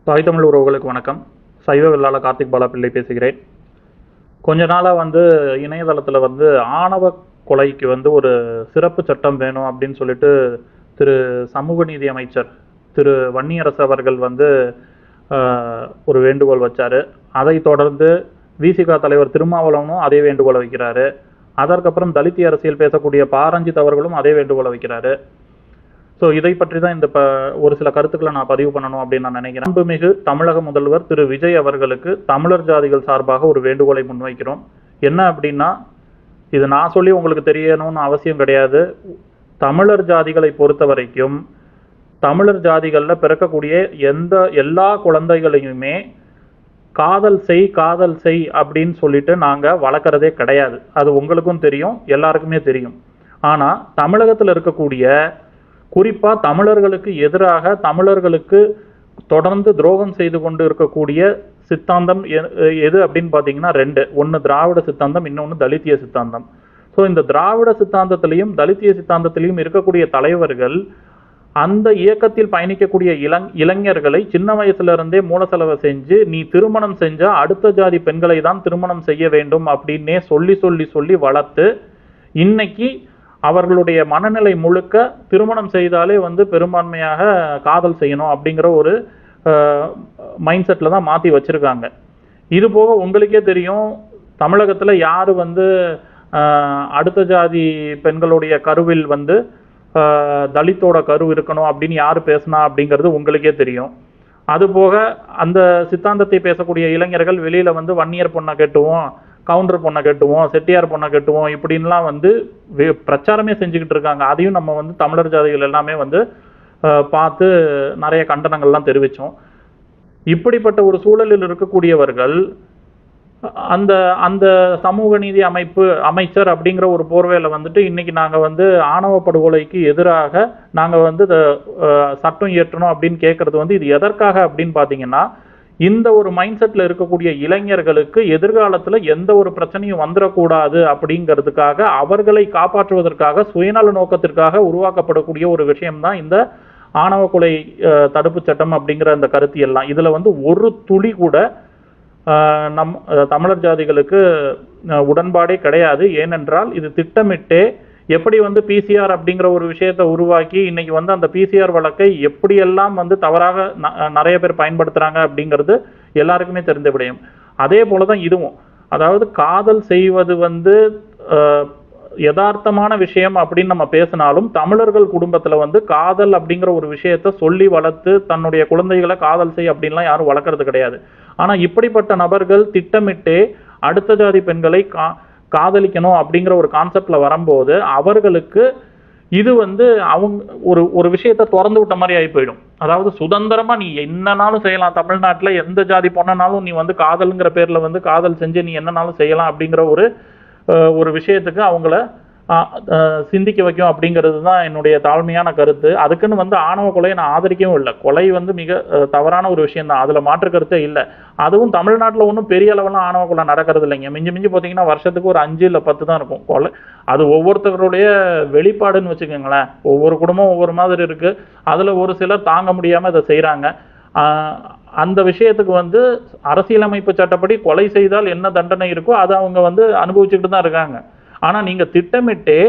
தாய் தமிழ் உறவுகளுக்கு வணக்கம். சைவ வெள்ளாள கார்த்திக் பாலா பிள்ளை பேசுகிறேன். கொஞ்ச நாளாக இணையதளத்தில் ஆணவ கொலைக்கு ஒரு சிறப்பு சட்டம் வேணும் அப்படின்னு சொல்லிட்டு திரு சமூக நீதி அமைச்சர் திரு வன்னியரசு அவர்கள் ஒரு வேண்டுகோள் வச்சார். அதை தொடர்ந்து விசிக தலைவர் திருமாவளவனும் அதே வேண்டுகோளை வைக்கிறாரு. அதற்கப்புறம் தலித் அரசியல் பேசக்கூடிய பாரஞ்சித் அவர்களும் அதே வேண்டுகோளை வைக்கிறாரு. ஸோ இதை பற்றி தான் ஒரு சில கருத்துக்களை நான் பதிவு பண்ணணும் அப்படின்னு நான் நினைக்கிறேன். அன்புமிகு தமிழக முதல்வர் திரு விஜய் அவர்களுக்கு தமிழர் ஜாதிகள் சார்பாக ஒரு வேண்டுகோளை முன்வைக்கிறோம். என்ன அப்படின்னா, இது நான் சொல்லி உங்களுக்கு தெரியணும்னு அவசியம் கிடையாது. தமிழர் ஜாதிகளை பொறுத்த வரைக்கும் தமிழர் ஜாதிகளில் பிறக்கக்கூடிய எல்லா குழந்தைகளையுமே காதல் செய் அப்படின்னு சொல்லிட்டு நாங்கள் வளர்க்குறதே கிடையாது. அது உங்களுக்கும் தெரியும், எல்லாருக்குமே தெரியும். ஆனால் தமிழகத்தில் இருக்கக்கூடிய குறிப்பாக தமிழர்களுக்கு எதிராக தமிழர்களுக்கு தொடர்ந்து துரோகம் செய்து கொண்டு இருக்கக்கூடிய சித்தாந்தம் எது அப்படின்னு பார்த்தீங்கன்னா ரெண்டு. ஒன்று திராவிட சித்தாந்தம், இன்னொன்று தலித்திய சித்தாந்தம். ஸோ இந்த திராவிட சித்தாந்தத்திலையும் தலித்திய சித்தாந்தத்திலையும் இருக்கக்கூடிய தலைவர்கள் அந்த இயக்கத்தில் பயணிக்கக்கூடிய இளைஞர்களை சின்ன வயசுல இருந்தே மூல செலவை செஞ்சு, நீ திருமணம் செஞ்சா அடுத்த ஜாதி பெண்களை தான் திருமணம் செய்ய வேண்டும் அப்படின்னே சொல்லி சொல்லி சொல்லி வளர்த்து இன்னைக்கு அவர்களுடைய மனநிலை முழுக்க திருமணம் செய்தாலே பெரும்பான்மையாக காதல் செய்யணும் அப்படிங்கிற ஒரு மைண்ட் செட்டில் தான் மாற்றி வச்சுருக்காங்க. இது போக உங்களுக்கே தெரியும், தமிழகத்தில் யார் அடுத்த ஜாதி பெண்களுடைய கருவில் தலித்தோட கரு இருக்கணும் அப்படின்னு யார் பேசினா அப்படிங்கிறது உங்களுக்கே தெரியும். அதுபோக அந்த சித்தாந்தத்தை பேசக்கூடிய இளைஞர்கள் வெளியில் வன்னியர் பொண்ணை கட்டுவோம், கவுண்டர் பொண்ணை கட்டுவோம், செட்டியார் பொண்ணை கட்டுவோம் இப்படின்லாம் பிரச்சாரமே செஞ்சுக்கிட்டு இருக்காங்க. அதையும் நம்ம தமிழர் ஜாதிகள் எல்லாமே பார்த்து நிறைய கண்டனங்கள்லாம் தெரிவித்தோம். இப்படிப்பட்ட ஒரு சூழலில் இருக்கக்கூடியவர்கள் அந்த அந்த சமூக நீதி அமைச்சர் அப்படிங்கிற ஒரு போர்வையில் இன்னைக்கு நாங்கள் ஆணவ படுகொலைக்கு எதிராக நாங்கள் சட்டம் இயற்றணும் அப்படின்னு கேட்கறது இது எதற்காக அப்படின்னு பார்த்தீங்கன்னா, இந்த ஒரு மைண்ட் செட்டில் இருக்கக்கூடிய இளைஞர்களுக்கு எதிர்காலத்தில் எந்த ஒரு பிரச்சனையும் வந்துடக்கூடாது அப்படிங்கிறதுக்காக, அவர்களை காப்பாற்றுவதற்காக, சுயநல நோக்கத்திற்காக உருவாக்கப்படக்கூடிய ஒரு விஷயம்தான் இந்த ஆணவ கொலை தடுப்பு சட்டம் அப்படிங்கிற அந்த கருத்து எல்லாம். இதில் ஒரு துளி கூட தமிழர் ஜாதிகளுக்கு உடன்பாடே கிடையாது. ஏனென்றால் இது திட்டமிட்டே எப்படி பிசிஆர் அப்படிங்கிற ஒரு விஷயத்தை உருவாக்கி இன்னைக்கு அந்த பிசிஆர் வழக்கை எப்படியெல்லாம் தவறாக நிறைய பேர் பயன்படுத்துறாங்க அப்படிங்கிறது எல்லாருக்குமே தெரிந்த விடயம். அதே போலதான் இதுவும், அதாவது காதல் செய்வது யதார்த்தமான விஷயம் அப்படின்னு நம்ம பேசினாலும் தமிழர்கள் குடும்பத்துல காதல் அப்படிங்கிற ஒரு விஷயத்த சொல்லி வளர்த்து தன்னுடைய குழந்தைகளை காதல் செய் அப்படின்லாம் யாரும் வளர்க்கறது கிடையாது. ஆனா இப்படிப்பட்ட நபர்கள் திட்டமிட்டே அடுத்த ஜாதி பெண்களை காதலிக்கணும் அப்படிங்கிற ஒரு கான்செப்ட்ல வரும்போது அவர்களுக்கு இது அவங்க ஒரு விஷயத்த திறந்து விட்ட மாதிரி ஆகி போயிடும். அதாவது சுதந்திரமா நீ என்னன்னாலும் செய்யலாம், தமிழ்நாட்டில் எந்த ஜாதி பொண்ணனாலும் நீ காதல்ங்கிற பேர்ல காதல் செஞ்சு நீ என்னன்னாலும் செய்யலாம் அப்படிங்கிற ஒரு விஷயத்துக்கு அவங்கள சிந்திக்க வைக்கும் அப்படிங்கிறது தான் என்னுடைய தாழ்மையான கருத்து. அதுக்குன்னு ஆணவ கொலையை நான் ஆதரிக்கவும் இல்லை. கொலை மிக தவறான ஒரு விஷயம் தான், அதில் மாற்று கருத்தே இல்லை. அதுவும் தமிழ்நாட்டில் ஒன்றும் பெரிய அளவெல்லாம் ஆணவ கொலை நடக்கிறது இல்லைங்க. மிஞ்சி பார்த்தீங்கன்னா வருஷத்துக்கு ஒரு 5 இல்லை 10 தான் இருக்கும் கொலை. அது ஒவ்வொருத்தருடைய வெளிப்பாடுன்னு வச்சுக்கோங்களேன். ஒவ்வொரு குடும்பம் ஒவ்வொரு மாதிரி இருக்கு. அதில் ஒரு சிலர் தாங்க முடியாமல் இதை செய்கிறாங்க. அந்த விஷயத்துக்கு அரசியலமைப்பு சட்டப்படி கொலை செய்தால் என்ன தண்டனை இருக்கோ அதை அவங்க அனுபவிச்சுக்கிட்டு தான் இருக்காங்க. ஆனால் நீங்கள் திட்டமிட்டே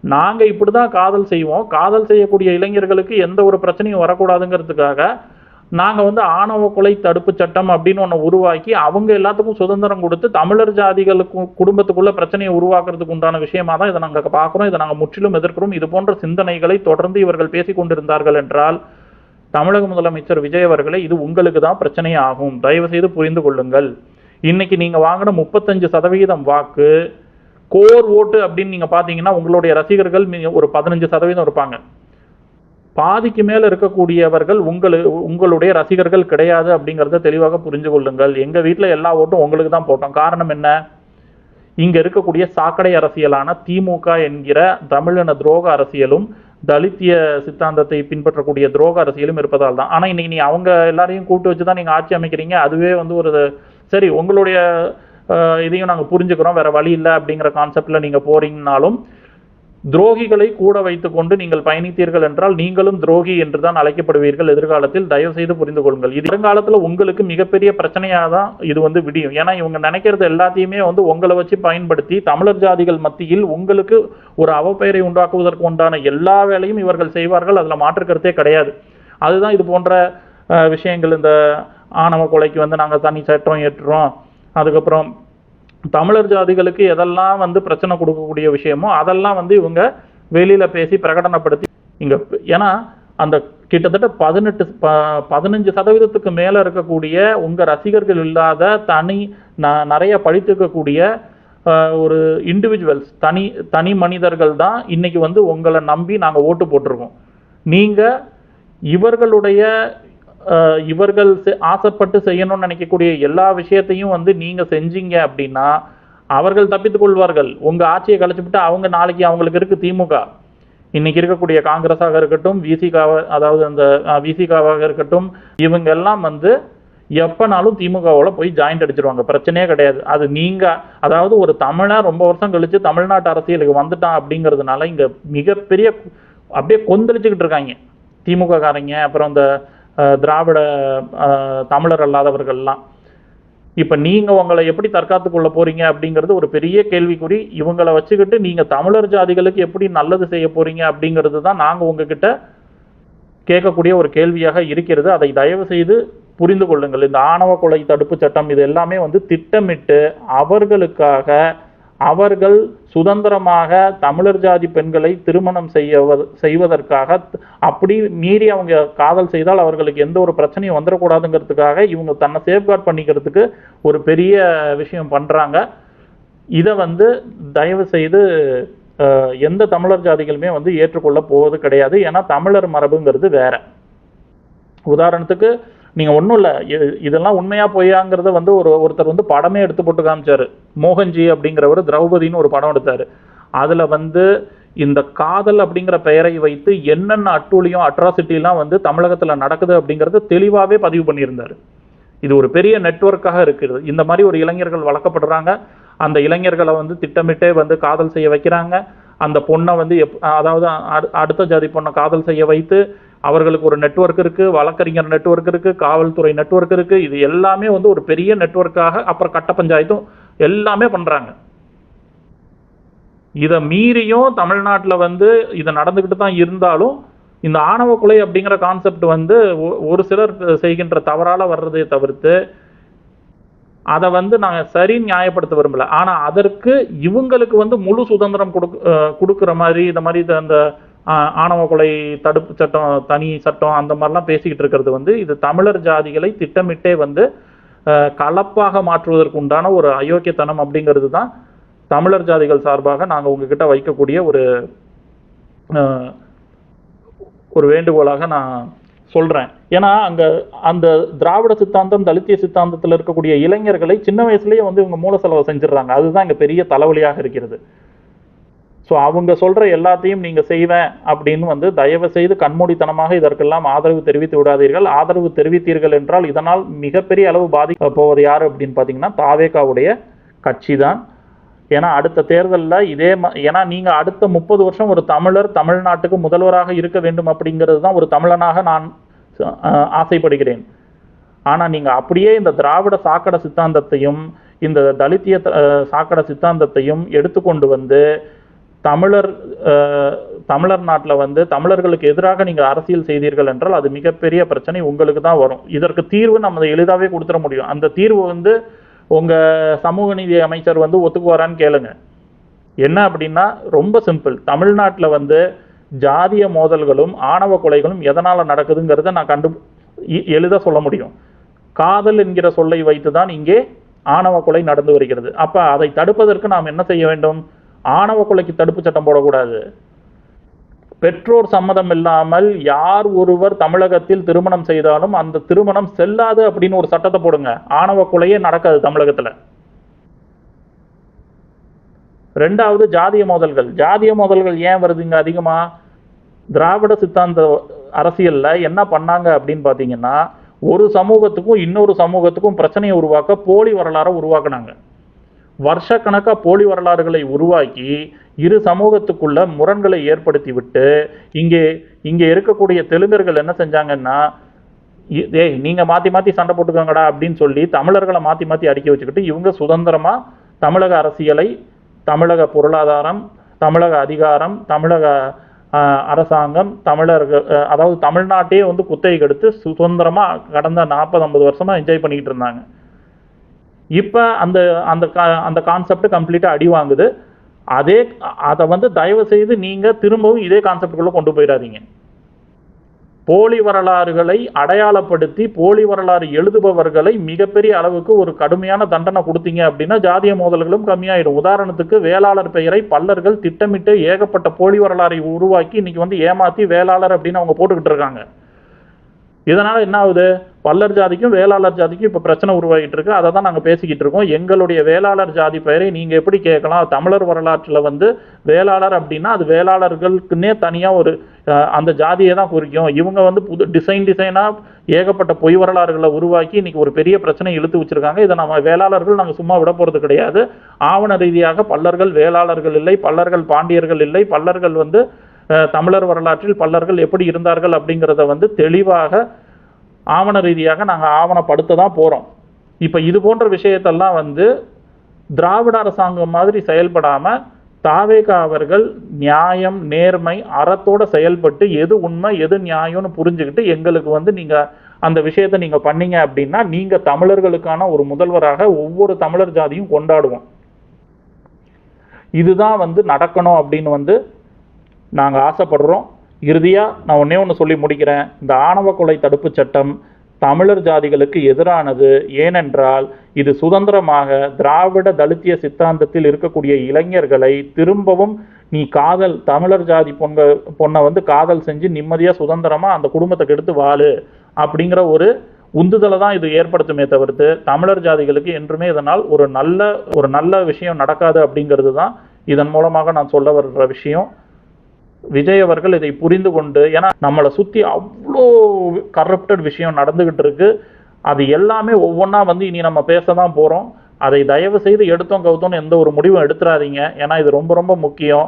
நாங்கள் இப்படி தான் காதல் செய்வோம், காதல் செய்யக்கூடிய இளைஞர்களுக்கு எந்த ஒரு பிரச்சனையும் வரக்கூடாதுங்கிறதுக்காக நாங்கள் ஆணவ கொலை தடுப்பு சட்டம் அப்படின்னு ஒன்று உருவாக்கி அவங்க எல்லாத்துக்கும் சுதந்திரம் கொடுத்து தமிழர் ஜாதிகளுக்கு குடும்பத்துக்குள்ள பிரச்சனையை உருவாக்குறதுக்கு உண்டான விஷயமா தான் இதை நாங்கள் பார்க்குறோம். இதை நாங்கள் முற்றிலும் எதிர்க்கிறோம். இது போன்ற சிந்தனைகளை தொடர்ந்து இவர்கள் பேசிக் கொண்டிருந்தார்கள் என்றால் தமிழக முதலமைச்சர் விஜய் அவர்களே, இது உங்களுக்கு தான் பிரச்சனையே ஆகும். தயவு செய்து புரிந்து கொள்ளுங்கள். இன்னைக்கு நீங்க வாங்கின 35% வாக்கு கோர் ஓட்டு அப்படின்னு நீங்க பாத்தீங்கன்னா உங்களுடைய ரசிகர்கள் ஒரு 15% இருப்பாங்க. பாதிக்கு மேல இருக்கக்கூடியவர்கள் உங்களுடைய ரசிகர்கள் கிடையாது அப்படிங்கறத தெளிவாக புரிஞ்சு கொள்ளுங்கள். எங்க வீட்டுல எல்லா ஓட்டும் உங்களுக்கு தான் போட்டோம். காரணம் என்ன? இங்க இருக்கக்கூடிய சாக்கடை அரசியலான திமுக என்கிற தமிழின துரோக அரசியலும் தலித்திய சித்தாந்தத்தை பின்பற்றக்கூடிய துரோக அரசியலும் இருப்பதால் தான். ஆனா இன்னைக்கு நீ அவங்க எல்லாரையும் கூட்டு வச்சுதான் நீங்க ஆட்சி அமைக்கிறீங்க. அதுவே ஒரு சரி, உங்களுடைய இதையும் நாங்கள் புரிஞ்சுக்கிறோம், வேற வழி இல்லை அப்படிங்கிற கான்செப்ட்ல நீங்க போறீங்கனாலும் துரோகிகளை கூட வைத்துக் கொண்டு நீங்கள் பயணித்தீர்கள் என்றால் நீங்களும் துரோகி என்றுதான் அழைக்கப்படுவீர்கள் எதிர்காலத்தில். தயவு செய்து புரிந்து கொள்ளுங்கள். இது வருங்காலத்தில் உங்களுக்கு மிகப்பெரிய பிரச்சனையாக தான் இது வந்து விடியும். ஏன்னா இவங்க நினைக்கிறது எல்லாத்தையுமே வந்து உங்களை வச்சு பயன்படுத்தி தமிழர் ஜாதிகள் மத்தியில் உங்களுக்கு ஒரு அவப்பெயரை உண்டாக்குவதற்கு உண்டான எல்லா வேலையும் இவர்கள் செய்வார்கள். அதில் மாற்றுக்கருத்தே கிடையாது. அதுதான் இது போன்ற விஷயங்கள். இந்த ஆணவ கொலைக்கு வந்து நாங்கள் தனி சட்டம் ஏற்றுறோம், அதுக்கப்புறம் தமிழர் ஜாதிகளுக்கு எதெல்லாம் வந்து பிரச்சனை கொடுக்கக்கூடிய விஷயமோ அதெல்லாம் வந்து இவங்க வெளியில பேசி பிரகடனப்படுத்தி இங்க, ஏன்னா அந்த கிட்டத்தட்ட 15% மேல இருக்கக்கூடிய உங்க ரசிகர்கள் இல்லாத நிறைய படித்திருக்கக்கூடிய ஒரு இண்டிவிஜுவல்ஸ், தனி மனிதர்கள் தான் இன்னைக்கு வந்து உங்களை நம்பி நாங்க ஓட்டு போட்டிருக்கோம். நீங்க இவர்கள் ஆசைப்பட்டு செய்யணும்னு நினைக்கக்கூடிய எல்லா விஷயத்தையும் வந்து நீங்க செஞ்சீங்க அப்படின்னா அவர்கள் தப்பித்துக் கொள்வார்கள். உங்க ஆட்சியை கழிச்சுவிட்டு அவங்க நாளைக்கு அவங்களுக்கு இருக்கு திமுக, இன்னைக்கு இருக்கக்கூடிய காங்கிரஸாக இருக்கட்டும், அதாவது அந்த விசிகாவாக இருக்கட்டும், இவங்க எல்லாம் வந்து எப்பனாலும் திமுகவோட போய் ஜாயிண்ட் அடிச்சிருவாங்க. பிரச்சனையே கிடையாது. அது நீங்க, அதாவது ஒரு தமிழன் ரொம்ப வருஷம் கழிச்சு தமிழ்நாட்டு அரசியலுக்கு வந்துட்டான் அப்படிங்கிறதுனால இங்க மிகப்பெரிய அப்படியே கொந்தளிச்சுக்கிட்டு இருக்காங்க திமுக காரங்க, அப்புறம் இந்த திராவிட தமிழர் அல்லாதவர்கள்லாம். இப்ப நீங்க உங்களை எப்படி தற்காத்து கொள்ள போறீங்க அப்படிங்கிறது ஒரு பெரிய கேள்விக்குறி. இவங்களை வச்சுக்கிட்டு நீங்க தமிழர் ஜாதிகளுக்கு எப்படி நல்லது செய்ய போறீங்க அப்படிங்கிறது தான் நாங்க உங்ககிட்ட கேட்கக்கூடிய ஒரு கேள்வியாக இருக்கிறது. அதை தயவு செய்து புரிந்து கொள்ளுங்கள். இந்த ஆணவ கொலை தடுப்பு சட்டம் இது எல்லாமே வந்து திட்டமிட்டு அவர்களுக்காக, அவர்கள் சுதந்திரமாக தமிழர் ஜாதி பெண்களை திருமணம் செய்வதற்காக, அப்படி மீறி அவங்க காதல் செய்தால் அவர்களுக்கு எந்த ஒரு பிரச்சனையும் வந்துடக்கூடாதுங்கிறதுக்காக இவங்க தன்னை சேஃப்கார்ட் பண்ணிக்கிறதுக்கு ஒரு பெரிய விஷயம் பண்றாங்க. இதை வந்து தயவு செய்து எந்த தமிழர் ஜாதிகளுமே வந்து ஏற்றுக்கொள்ள போவது கிடையாது. ஏன்னா தமிழர் மரபுங்கிறது வேற. உதாரணத்துக்கு நீங்க ஒன்றும் இல்லை, இதெல்லாம் உண்மையா பொய்யாங்கிறத வந்து ஒருத்தர் வந்து படமே எடுத்து போட்டு காமிச்சாரு. மோகன்ஜி அப்படிங்கிறவர் திரௌபதினு ஒரு படம் எடுத்தாரு. அதுல வந்து இந்த காதல் அப்படிங்கிற பெயரை வைத்து என்னென்ன அட்ராசிட்டிலாம் வந்து தமிழகத்துல நடக்குது அப்படிங்கறது தெளிவாவே பதிவு பண்ணியிருந்தாரு. இது ஒரு பெரிய நெட்வொர்க்காக இருக்குது. இந்த மாதிரி ஒரு இளைஞர்கள் வளர்க்கப்படுறாங்க. அந்த இளைஞர்களை வந்து திட்டமிட்டே வந்து காதல் செய்ய வைக்கிறாங்க. அந்த பொண்ணை வந்து அதாவது அடுத்த ஜாதி பொண்ணை காதல் செய்ய வைத்து அவர்களுக்கு ஒரு நெட்வொர்க் இருக்கு, வழக்கறிஞர் நெட்வொர்க் இருக்கு, காவல்துறை நெட்வொர்க் இருக்கு. இது எல்லாமே வந்து ஒரு பெரிய நெட்வொர்க்காக, அப்புறம் கட்ட பஞ்சாயத்தும் எல்லாமே பண்றாங்க. இதை மீறியும் தமிழ்நாட்டில் வந்து இதை நடந்துகிட்டு தான் இருந்தாலும் இந்த ஆணவ கொலை அப்படிங்கிற கான்செப்ட் வந்து ஒரு சிலர் செய்கின்ற தவறால வர்றதை தவிர்த்து அதை வந்து நாங்கள் சரி நியாயப்படுத்த விரும்பல. ஆனால் அதற்கு இவங்களுக்கு வந்து முழு சுதந்திரம் கொடுக்குற மாதிரி இந்த மாதிரி அந்த ஆணவ கொலை தடுப்பு சட்டம், தனி சட்டம், அந்த மாதிரிலாம் பேசிக்கிட்டு இருக்கிறது வந்து இது தமிழர் ஜாதிகளை திட்டமிட்டே வந்து கலப்பாக மாற்றுவதற்கு உண்டான ஒரு அயோக்கியத்தனம் அப்படிங்கிறது தான் தமிழர் ஜாதிகள் சார்பாக நாங்கள் உங்ககிட்ட வைக்கக்கூடிய ஒரு வேண்டுகோளாக நான் சொல்றேன். ஏன்னா அந்த திராவிட சித்தாந்தம், தலித்திய சித்தாந்தத்தில் இருக்கக்கூடிய இளைஞர்களை சின்ன வயசுலயே வந்து இவங்க மூல செலவு செஞ்சிடறாங்க. அதுதான் இங்க பெரிய தலைவலியாக இருக்கிறது. ஸோ அவங்க சொல்ற எல்லாத்தையும் நீங்க செய்வேன் அப்படின்னு வந்து தயவு செய்து கண்மூடித்தனமாக இதற்கெல்லாம் ஆதரவு தெரிவித்து விடாதீர்கள். ஆதரவு தெரிவித்தீர்கள் என்றால் இதனால் மிகப்பெரிய அளவு பாதிக்க போவது யாரு அப்படின்னு பார்த்தீங்கன்னா தாவேகாவுடைய கட்சி தான். ஏன்னா அடுத்த தேர்தலில் ஏன்னா நீங்க அடுத்த 30 வருஷம் ஒரு தமிழர் தமிழ்நாட்டுக்கு முதல்வராக இருக்க வேண்டும் அப்படிங்கிறது தான் ஒரு தமிழனாக நான் ஆசைப்படுகிறேன். ஆனா நீங்க அப்படியே இந்த திராவிட சாக்கடை சித்தாந்தத்தையும் இந்த தலித்திய சாக்கடை சித்தாந்தத்தையும் எடுத்துக்கொண்டு வந்து தமிழர் நாட்டில் வந்து தமிழர்களுக்கு எதிராக நீங்க அரசியல் செய்தீர்கள் என்றால் அது மிகப்பெரிய பிரச்சனை உங்களுக்கு தான் வரும். இதற்கு தீர்வு நம்ம எளிதாகவே கொடுத்துட முடியும். அந்த தீர்வு வந்து உங்க சமூக நீதி அமைச்சர் வந்து ஒத்துக்குவாரான்னு கேளுங்க. என்ன அப்படின்னா ரொம்ப சிம்பிள். தமிழ்நாட்டில் வந்து ஜாதிய மோதல்களும் ஆணவ கொலைகளும் எதனால நடக்குதுங்கிறத நான் எளிதாக சொல்ல முடியும். காதல் என்கிற சொல்லை வைத்துதான் இங்கே ஆணவ கொலை நடந்து வருகிறது. அப்ப அதை தடுப்பதற்கு நாம் என்ன செய்ய வேண்டும்? ஆணவ கொலைக்கு தடுப்பு சட்டம் போடக்கூடாது. பெற்றோர் சம்மதம் இல்லாமல் யார் ஒருவர் தமிழகத்தில் திருமணம் செய்தாலும் அந்த திருமணம் செல்லாது அப்படின்னு ஒரு சட்டத்தை போடுங்க. ஆணவ கொலையே நடக்காது தமிழகத்துல. ரெண்டாவது ஜாதிய மோதல்கள் ஏன் வருதுங்க அதிகமா? திராவிட சித்தாந்த அரசியல்ல என்ன பண்ணாங்க அப்படின்னு பாத்தீங்கன்னா, ஒரு சமூகத்துக்கும் இன்னொரு சமூகத்துக்கும் பிரச்சனையை உருவாக்க போலி வரலாறை உருவாக்குனாங்க. வருஷக்கணக்காக போலி வரலாறுகளை உருவாக்கி இரு சமூகத்துக்குள்ள முரண்களை ஏற்படுத்தி விட்டு இங்கே இருக்கக்கூடிய தெலுங்கர்கள் என்ன செஞ்சாங்கன்னா, ஏய் நீங்கள் மாற்றி மாற்றி சண்டை போட்டுக்கோங்கடா அப்படின்னு சொல்லி தமிழர்களை மாற்றி மாற்றி அடிக்க வச்சுக்கிட்டு இவங்க சுதந்திரமாக தமிழக அரசியலை, தமிழக பொருளாதாரம், தமிழக அதிகாரம், தமிழக அரசாங்கம், தமிழர்கள், அதாவது தமிழ்நாட்டையே வந்து குத்தகைக்கு எடுத்து சுதந்திரமாக கடந்த 40-50 வருஷமாக என்ஜாய் பண்ணிக்கிட்டு இருந்தாங்க. இப்போ அந்த அந்த அந்த கான்செப்ட் கம்ப்ளீட்டாக அடி வாங்குது. அதை வந்து தயவு செய்து நீங்கள் திரும்பவும் இதே கான்செப்டுக்குள்ளே கொண்டு போயிடாதீங்க. போலி வரலாறுகளை அடையாளப்படுத்தி போலி வரலாறு எழுதுபவர்களை மிகப்பெரிய அளவுக்கு ஒரு கடுமையான தண்டனை கொடுத்தீங்க அப்படின்னா ஜாதிய மோதல்களும் கம்மியாயிடும். உதாரணத்துக்கு வேளாளர் பெயரை பல்லர்கள் திட்டமிட்டு ஏகப்பட்ட போலி வரலாறை உருவாக்கி இன்னைக்கு வந்து ஏமாத்தி வேளாளர் அப்படின்னு அவங்க போட்டுக்கிட்டு இருக்காங்க. இதனால் என்ன ஆகுது, பல்லர் ஜாதிக்கும் வேளாளர் ஜாதிக்கும் இப்போ பிரச்சனை உருவாகிட்டு இருக்கு. அதை தான் நாங்கள் பேசிக்கிட்டு இருக்கோம். எங்களுடைய வேளாளர் ஜாதி பெயரை நீங்கள் எப்படி கேட்கலாம்? தமிழர் வரலாற்றில் வந்து வேளாளர் அப்படின்னா அது வேளாளர்களுக்குன்னே தனியாக ஒரு அந்த ஜாதியை தான் குறிக்கும். இவங்க வந்து புது டிசைனாக ஏகப்பட்ட பொய் வரலாறுகளை உருவாக்கி இன்னைக்கு ஒரு பெரிய பிரச்சனை இழுத்து வச்சிருக்காங்க. இதை நம்ம வேளாளர்கள் நாங்கள் சும்மா விட போகிறது கிடையாது. ஆவண ரீதியாக பல்லர்கள் வேளாளர்கள் இல்லை, பல்லர்கள் பாண்டியர்கள் இல்லை, பல்லர்கள் வந்து தமிழர் வரலாற்றில் பல்லர்கள் எப்படி இருந்தார்கள் அப்படிங்கிறத வந்து தெளிவாக ஆவண ரீதியாக நாங்கள் ஆவணப்படுத்த தான் போகிறோம். இப்போ இது போன்ற விஷயத்தெல்லாம் வந்து திராவிட அரசாங்கம் மாதிரி செயல்படாமல் தாவேகா அவர்கள் நியாயம், நேர்மை, அறத்தோடு செயல்பட்டு எது உண்மை எது நியாயம்னு புரிஞ்சுக்கிட்டு எங்களுக்கு வந்து நீங்கள் அந்த விஷயத்தை நீங்கள் பண்ணீங்க அப்படின்னா நீங்கள் தமிழர்களுக்கான ஒரு முதல்வராக ஒவ்வொரு தமிழர் ஜாதியும் கொண்டாடுவோம். இதுதான் வந்து நடக்கணும் அப்படின்னு வந்து நாங்கள் ஆசைப்படுறோம். இறுதியாக நான் ஒன்று சொல்லி முடிக்கிறேன். இந்த ஆணவ கொலை தடுப்பு சட்டம் தமிழர் ஜாதிகளுக்கு எதிரானது. ஏனென்றால் இது சுதந்திரமாக திராவிட தலித்திய சித்தாந்தத்தில் இருக்கக்கூடிய இளைஞர்களை திரும்பவும் நீ தமிழர் ஜாதி பொண்ணை வந்து காதல் செஞ்சு நிம்மதியாக சுதந்திரமாக அந்த குடும்பத்தை கெடுத்து வாழு அப்படிங்கிற ஒரு உந்துதலை தான் இது ஏற்படுத்துமே தவிர்த்து தமிழர் ஜாதிகளுக்கு என்றுமே இதனால் ஒரு நல்ல விஷயம் நடக்காது அப்படிங்கிறது தான் இதன் மூலமாக நான் சொல்ல வர்ற விஷயம். விஜய் அவர்கள் இதை புரிந்து கொண்டு, ஏன்னா நம்மளை சுற்றி அவ்வளோ கரப்டட் விஷயம் நடந்துகிட்டு இருக்கு. அது எல்லாமே ஒவ்வொன்றா வந்து இனி நம்ம பேச தான் போகிறோம். அதை தயவு செய்து எடுத்தோம் கவுத்தோன்னு எந்த ஒரு முடிவும் எடுத்துடாதீங்க. ஏன்னா இது ரொம்ப ரொம்ப முக்கியம்.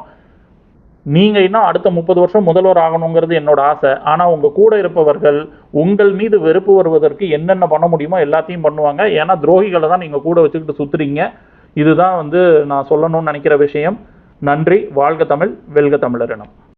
நீங்கள் இன்னும் அடுத்த 30 வருஷம் முதல்வர் ஆகணுங்கிறது என்னோட ஆசை. ஆனால் உங்கள் கூட இருப்பவர்கள் உங்கள் மீது வெறுப்பு வருவதற்கு என்னென்ன பண்ண முடியுமோ எல்லாத்தையும் பண்ணுவாங்க. ஏன்னா துரோகிகளை தான் நீங்கள் கூட வச்சுக்கிட்டு சுற்றுறீங்க. இதுதான் வந்து நான் சொல்லணும்னு நினைக்கிற விஷயம். நன்றி. வாழ்க தமிழ், வெல்க தமிழரினம்.